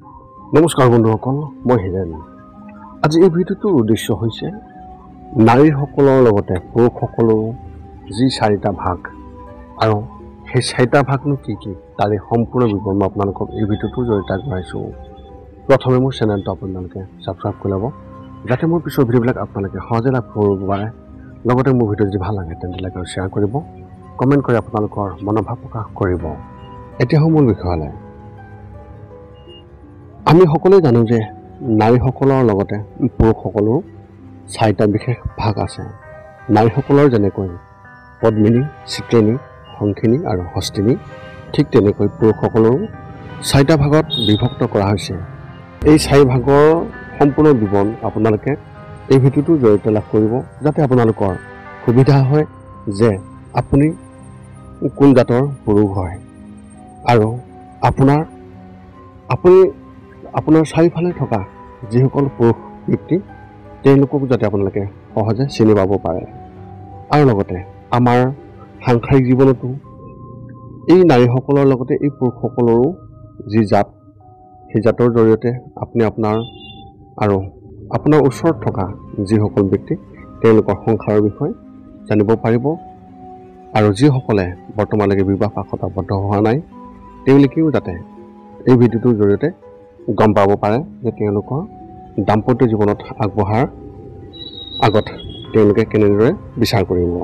নমস্কাৰ বন্ধুসকল, মই হিৰেন। আজি এই ভিডিঅ'টোৰ উদ্দেশ্য হৈছে নাৰীসকলৰ লগতে পুৰুষসকলৰো যি 4টা ভাগ আৰু সেই 4টা ভাগনো কি তাৰে সম্পূৰ্ণ বিৱৰণ মই আপোনালোকক এই ভিডিঅ'টোৰ জৰিয়তে আগবঢ়াইছোঁ। প্ৰথমে মোৰ চেনেলটো আপোনালোকে ছাবস্ক্ৰাইব কৰি ল'ব, যাতে মোৰ পিছৰ ভিডিঅ'বিলাক আপোনালোকে সহজে লাভ কৰিব পাৰে। লগতে মোৰ ভিডিঅ' যদি ভাল লাগে তেন্তে লাইক আৰু শ্বেয়াৰ কৰিব, কমেণ্ট কৰি আপোনালোকৰ মনোভাৱ প্ৰকাশ কৰিব। এতিয়া মূল বিষয়লৈ। আমি সকলোৱে জানো যে নাৰীসকলৰ লগতে পুৰুষসকলৰো 4টা বিশেষ ভাগ আছে। নাৰীসকলৰ যেনেকৈ পদ্মিনী, চিত্ৰণী, শংখিনী আৰু হস্তিনী, ঠিক তেনেকৈ পুৰুষসকলৰো 4টা ভাগত বিভক্ত কৰা হৈছে। এই 4 ভাগৰ সম্পূৰ্ণ বিৱৰণ আপোনালোকে এই ভিডিঅ'টোৰ জৰিয়তে লাভ কৰিব, যাতে আপোনালোকৰ সুবিধা হয় যে আপুনি কোন জাতৰ পুৰুষ হয় আৰু আপোনাৰ চাৰিওফালে থকা যিসকল পুৰুষ ব্যক্তি তেওঁলোকক যাতে আপোনালোকে সহজে চিনি পাব পাৰে। আৰু লগতে আমাৰ সাংসাৰিক জীৱনতো এই নাৰীসকলৰ লগতে এই পুৰুষসকলৰো যি জাত, সেই জাতৰ জৰিয়তে আপুনি আপোনাৰ ওচৰত থকা যিসকল ব্যক্তি তেওঁলোকৰ সংসাৰৰ বিষয়ে জানিব পাৰিব। আৰু যিসকলে বৰ্তমানলৈকে বিবাহ পাশত আবদ্ধ হোৱা নাই, তেওঁলোকেও যাতে এই ভিডিঅ'টোৰ জৰিয়তে গম পাব পাৰে যে তেওঁলোকৰ দাম্পত্য জীৱনত আগবঢ়াৰ আগত তেওঁলোকে কেনেদৰে বিচাৰ কৰিব।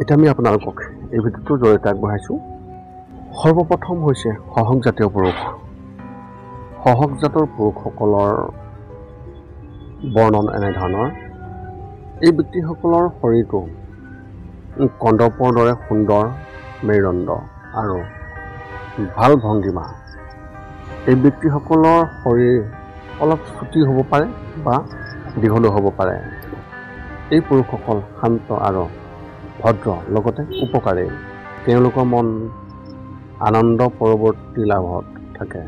এতিয়া আমি আপোনালোকক এই ভিডিঅ'টোৰ জৰিয়তে আগবঢ়াইছোঁ। সৰ্বপ্ৰথম হৈছে সহগ জাতীয় পুৰুষ। সহগ জাতৰ পুৰুষসকলৰ বৰ্ণন এনেধৰণৰ: এই ব্যক্তিসকলৰ শৰীৰটো কন্দৰ্পৰ দৰে সুন্দৰ, মেৰুদণ্ড আৰু ভাল ভংগীমা। এই ব্যক্তিসকলৰ শৰীৰ অলপ চুটি হ'ব পাৰে বা দীঘলো হ'ব পাৰে। এই পুৰুষসকল শান্ত আৰু ভদ্ৰ, লগতে উপকাৰী। তেওঁলোকৰ মন আনন্দ পৰৱৰ্তী লাভত থাকে।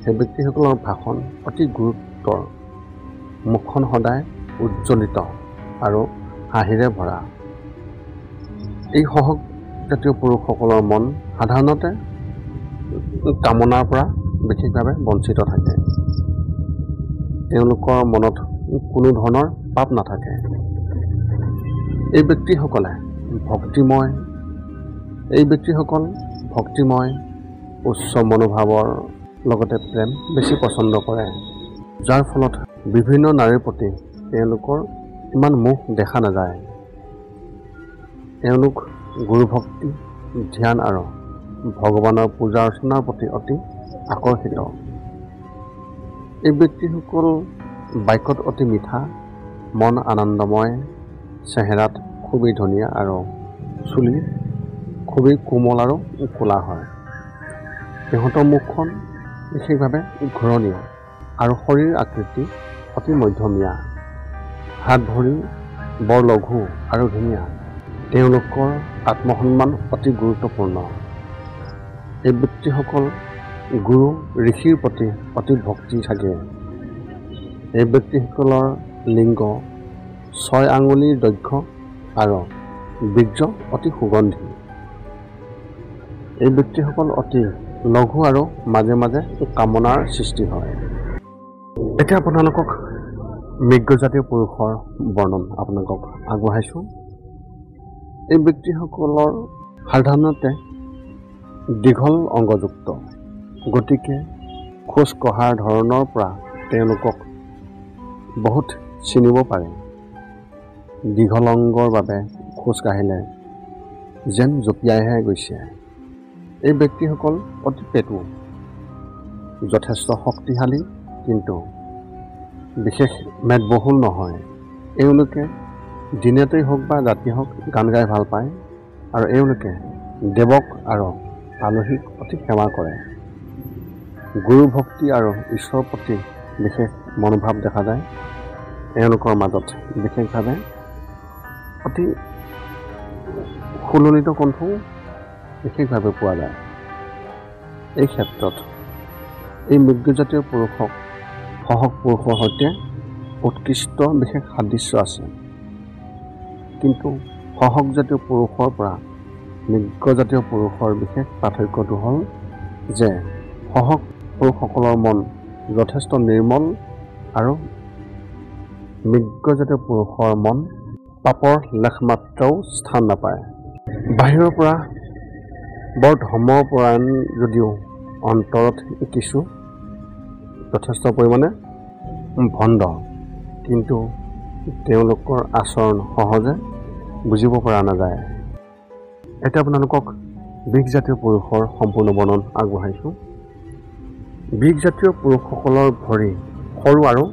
সেই ব্যক্তিসকলৰ ভাষণ অতি গুৰুত্বৰ, মুখখন সদায় উজ্জ্বলিত আৰু হাঁহিৰে ভৰা। এই সহগ জাতীয় পুৰুষসকলৰ মন সাধাৰণতে কামনাৰ পৰা বিশেষভাৱে বঞ্চিত থাকে। তেওঁলোকৰ মনত কোনো ধৰণৰ পাপ নাথাকে। এই ব্যক্তিসকল ভক্তিময়, উচ্চ মনোভাৱৰ লগতে প্ৰেম বেছি পচন্দ কৰে, যাৰ ফলত বিভিন্ন নাৰীৰ প্ৰতি তেওঁলোকৰ ইমান মোহ দেখা নাযায়। তেওঁলোক গুৰুভক্তি, ধ্যান আৰু ভগৱানৰ পূজা অৰ্চনাৰ প্ৰতি অতি আকৰ্ষিত। এই ব্যক্তিসকল বাক্যত অতি মিঠা, মন আনন্দময়, চেহেৰাত খুবেই ধুনীয়া আৰু চুলি খুবেই কোমল আৰু ক'লা হয়। সিহঁতৰ মুখখন বিশেষভাৱে ঘূৰণীয়া আৰু শৰীৰ আকৃতি অতি মধ্যমীয়া। হাত ভৰি বৰ লঘু আৰু ধুনীয়া। তেওঁলোকৰ আত্মসন্মান অতি গুৰুত্বপূৰ্ণ। এই ব্যক্তিসকল গুৰু ঋষিৰ প্ৰতি অতি ভক্তি থাকে। এই ব্যক্তিসকলৰ লিংগ 6 আঙুলিৰ দৈৰ্ঘ্য আৰু বীৰ্য অতি সুগন্ধি। এই ব্যক্তিসকল অতি লঘু আৰু মাজে মাজে কামনাৰ সৃষ্টি হয়। এতিয়া আপোনালোকক মৃগজাতীয় পুৰুষৰ বৰ্ণন আপোনালোকক আগবঢ়াইছোঁ। এই ব্যক্তিসকলৰ সাধাৰণতে দীঘল অংগযুক্ত, গতিকে খোজ কঢ়াৰ ধৰণৰ পৰা তেওঁলোকক বহুত চিনিব পাৰে। দীঘল অংগৰ বাবে খোজ কাঢ়িলে যেন জঁপিয়াইহে গৈছে। এই ব্যক্তিসকল অতি পেটু, যথেষ্ট শক্তিশালী, কিন্তু বিশেষ মেদবহুল নহয়। এওঁলোকে দিনতেই হওক বা ৰাতি হওক গান গাই ভাল পায় আৰু এওঁলোকে দেৱক আৰু আলহীক অতি সেৱা কৰে। গুৰু ভক্তি আৰু ঈশ্বৰৰ প্ৰতি বিশেষ মনোভাৱ দেখা যায়। এওঁলোকৰ মাজত বিশেষভাৱে অতি সুললিত কণ্ঠও বিশেষভাৱে পোৱা যায়। এই ক্ষেত্ৰত এই মৃগজাতীয় সহগ পুৰুষৰ সৈতে উৎকৃষ্ট বিশেষ সাদৃশ্য আছে। কিন্তু সহগজাতীয় পুৰুষৰ পৰা মৃগজাতীয় পুৰুষৰ বিশেষ পাৰ্থক্যটো হ'ল যে সহগ পুৰুষসকলৰ মন যথেষ্ট নিৰ্মল আৰু মৃগজাতীয় পুৰুষৰ মন পাপৰ লেখমাত্ৰাও স্থান নাপায়। বাহিৰৰ পৰা বৰ ধৰ্মপৰায়ণ যদিও অন্তৰত কিছু যথেষ্ট পৰিমাণে ভণ্ড, কিন্তু তেওঁলোকৰ আচৰণ সহজে বুজিব পৰা নাযায়। এতিয়া আপোনালোকক বৃগজাতীয় পুৰুষৰ সম্পূৰ্ণ বৰ্ণন আগবঢ়াইছোঁ। বৃগজাতীয় পুৰুষসকলৰ ভৰি সৰু আৰু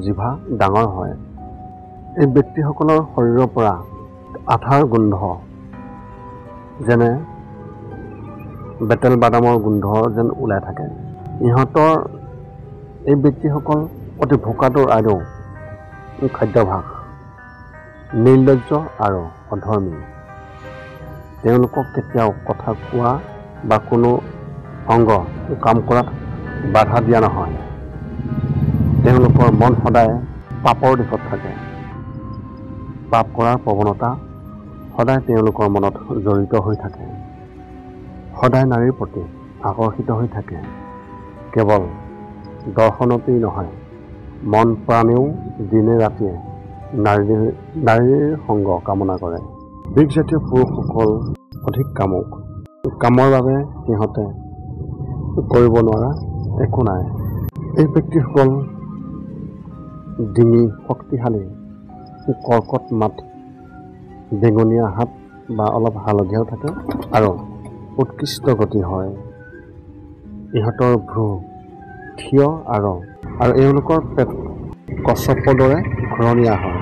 জিভা ডাঙৰ হয়। এই ব্যক্তিসকলৰ শৰীৰৰ পৰা আঠাৰ গোন্ধ যেনে বেতেল বাদামৰ গোন্ধ যেন ওলাই থাকে। ইহঁতৰ এই ব্যক্তিসকল অতি ভোকাতুৰ আৰু খাদ্যাভাস, নিৰ্লজ্জ আৰু অধৰ্মী। তেওঁলোকক কেতিয়াও কথা কোৱা বা কোনো অংগ কাম কৰাত বাধা দিয়া নহয়। তেওঁলোকৰ মন সদায় পাপৰ দিশত থাকে। পাপ কৰাৰ প্ৰৱণতা সদায় তেওঁলোকৰ মনত জড়িত হৈ থাকে। সদায় নাৰীৰ প্ৰতি আকৰ্ষিত হৈ থাকে। কেৱল দৰ্শনতেই নহয়, মন প্ৰাণেও দিনে ৰাতিয়ে নাৰীৰ সংগ কামনা কৰে। বৃগজাতীয় পুৰুষসকল অধিক কামুক। কামৰ বাবে সিহঁতে কৰিব নোৱাৰা একো নাই। এই ব্যক্তিসকল ডিঙি শক্তিশালী, কৰ্কট মাত, বেঙুনীয়া হাত বা অলপ হালধীয়াও থাকে আৰু উৎকৃষ্ট গতি হয়। ইহঁতৰ ভ্ৰূ থিয় আৰু এওঁলোকৰ পেট কচ্ছপৰ দৰে ঘূৰণীয়া হয়।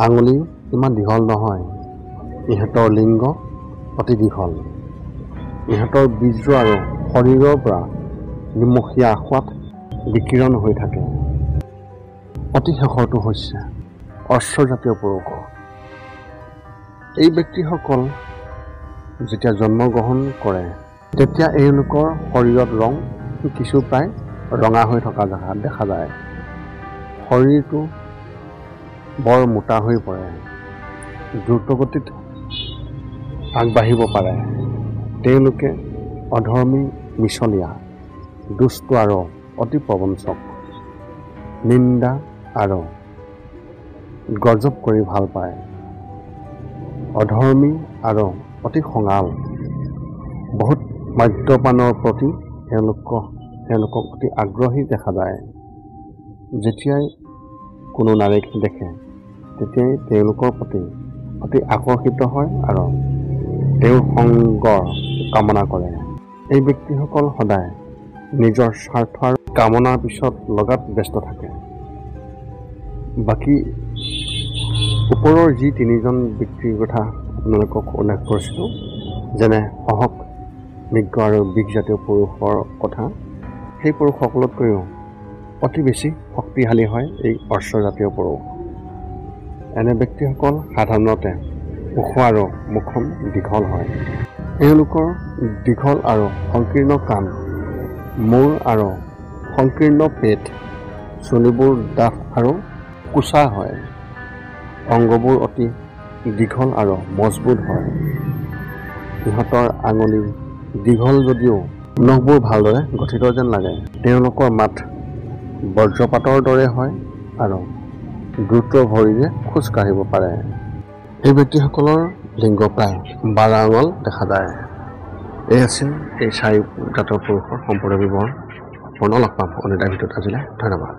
আঙুলি ইমান দীঘল নহয়। ইহঁতৰ লিংগ অতি দীঘল। ইহঁতৰ বীৰ্য আৰু শৰীৰৰ পৰা নিমখীয়া সোৱাদ বিকিৰণ হৈ থাকে। অতি শেষৰটো হৈছে অশ্বজাতীয় পুৰুষ। এই ব্যক্তিসকল যেতিয়া জন্মগ্ৰহণ কৰে তেতিয়া এওঁলোকৰ শৰীৰত ৰং কিছু প্ৰায় ৰঙা হৈ থকা দেখা যায়। শৰীৰটো বৰ মোটা হৈ পৰে। দ্ৰুতগতিত আগবাঢ়িব পাৰে। তেওঁলোকে অধৰ্মী, মিছলীয়া, দুষ্ট আৰু অতি প্ৰবঞ্চক। নিন্দা আৰু গজব কৰি ভাল পায়। অধৰ্মী আৰু অতি খঙাল। বহুত মদ্যপানৰ প্ৰতি তেওঁলোকক অতি আগ্ৰহী দেখা যায়। যেতিয়াই কোনো নাৰীক দেখে তেতিয়াই তেওঁলোকৰ প্ৰতি অতি আকৰ্ষিত হয় আৰু তেওঁৰ সংগৰ কামনা কৰে। এই ব্যক্তিসকল সদায় নিজৰ স্বাৰ্থ আৰু কামনাৰ পিছত লগাত ব্যস্ত থাকে। বাকী ওপৰৰ যি তিনিজন ব্যক্তিৰ কথা আপোনালোকক উল্লেখ কৰিছিলোঁ, যেনে সহক, মৃগ আৰু বৃগজাতীয় পুৰুষৰ কথা, সেই পুৰুষসকলতকৈও অতি বেছি শক্তিশালী হয় এই অশ্বজাতীয় পুৰুষ। এনে ব্যক্তিসকল সাধাৰণতে ওখ আৰু মুখখন দীঘল হয়। এওঁলোকৰ দীঘল আৰু সংকীৰ্ণ কাণ, মূৰ আৰু সংকীৰ্ণ পেট, চুলিবোৰ ডাঠ আৰু কোচা হয়। অংগবোৰ অতি দীঘল আৰু মজবুত হয়। ইহঁতৰ আঙুলি দীঘল যদিও নখবোৰ ভালদৰে গঠিত যেন লাগে। তেওঁলোকৰ মাত বজ্ৰপাতৰ দৰে হয় আৰু দ্ৰুত ভৰিৰে খোজ কাঢ়িব পাৰে। এই ব্যক্তিসকলৰ লিংগ প্ৰায় 12 আঙুল দেখা যায়। এই আছিল এই 4 জাতৰ পুৰুষৰ সম্পূৰ্ণ বিৱৰণ। পুনৰ লগ পাম অন্য এটা ভিডিঅ'ত। আজিলৈ ধন্যবাদ।